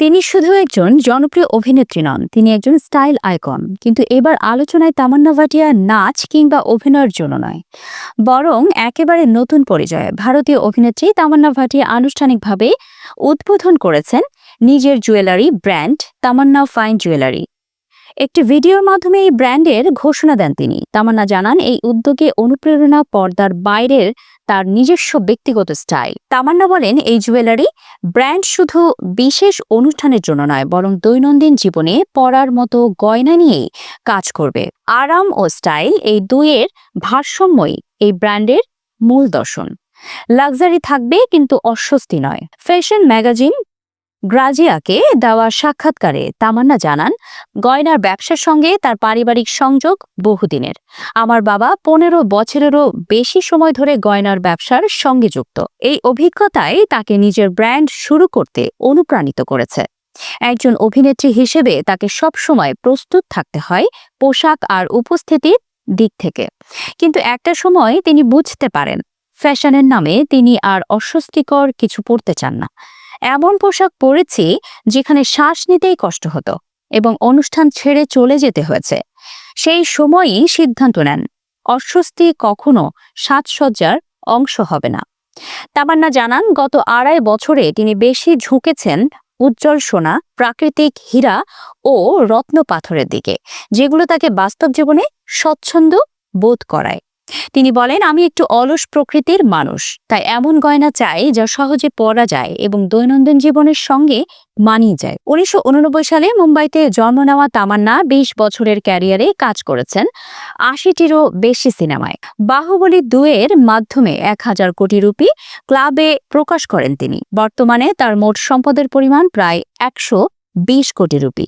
তিনি শুধু একজন জনপ্রিয় অভিনেত্রী নন, তিনি একজন স্টাইল আইকন। কিন্তু এবার আলোচনায় তামান্না ভাটিয়া নাচ কিংবা অভিনয়ের জন্য নয়, বরং একেবারে নতুন পরিচয়। ভারতীয় অভিনেত্রী তামান্না ভাটিয়া আনুষ্ঠানিকভাবে উদ্বোধন করেছেন নিজের জুয়েলারি ব্র্যান্ড তামান্না ফাইন জুয়েলারি। একটি ভিডিওর মাধ্যমে এই ব্র্যান্ডের ঘোষণা দেন তিনি। তামান্না জানান, এই উদ্যোগে অনুপ্রেরণা পর্দার বাইরের তার নিজস্ব ব্যক্তিগত স্টাইল। তামান্না বলেন, এই জুয়েলারি ব্র্যান্ড শুধু বিশেষ অনুষ্ঠানের জন্য নয়, বরং দৈনন্দিন জীবনে পরার মতো গয়না নিয়েই কাজ করবে। আরাম ও স্টাইল, এই দুইয়ের ভারসাম্যই এই ব্র্যান্ডের মূল দর্শন। লাক্সারি থাকবে কিন্তু অস্বস্তি নয়। ফ্যাশন ম্যাগাজিন গ্রাজিয়াকে দেওয়া সাক্ষাৎকারে তামান্না জানান, গয়নার ব্যবসার সঙ্গে তার পারিবারিক সংযোগ বহুদিনের। আমার বাবা 15 বছরেরও বেশি সময় ধরে গয়নার ব্যবসার সঙ্গে যুক্ত। এই অভিজ্ঞতাই তাকে নিজের ব্র্যান্ড শুরু করতে অনুপ্রাণিত করেছে। একজন অভিনেত্রী হিসেবে তাকে সবসময় প্রস্তুত থাকতে হয় পোশাক আর উপস্থিতির দিক থেকে। কিন্তু একটা সময় তিনি বুঝতে পারেন, ফ্যাশনের নামে তিনি আর অস্বস্তিকর কিছু পরতে চান না। এমন পোশাক পরেছি যেখানে শ্বাস নিতেই কষ্ট হতো এবং অনুষ্ঠান ছেড়ে চলে যেতে হয়েছে। সেই সময়ই সিদ্ধান্ত নেন, অস্বস্তি কখনো সাজসজ্জার অংশ হবে না। তামান্না জানান, গত 2.5 বছরে তিনি বেশি ঝুঁকেছেন উজ্জ্বল সোনা, প্রাকৃতিক হীরা ও রত্ন পাথরের দিকে, যেগুলো তাকে বাস্তব জীবনে স্বচ্ছন্দ বোধ করায়। তিনি বলেন, আমি একটু অলস প্রকৃতির মানুষ, তাই এমন গয়না চাই যা সহজে পরা যায় এবং দৈনন্দিন জীবনের সঙ্গে মানিয়ে যায়। 1989 সালে মুম্বাইতে জন্ম নেওয়া তামান্না 20 বছরের ক্যারিয়ারে কাজ করেছেন 80টিরও বেশি সিনেমায়। বাহুবলী 2 এর মাধ্যমে 1000 কোটি রুপি ক্লাবে প্রকাশ করেন তিনি। বর্তমানে তার মোট সম্পদের পরিমাণ প্রায় 120 কোটি রুপি।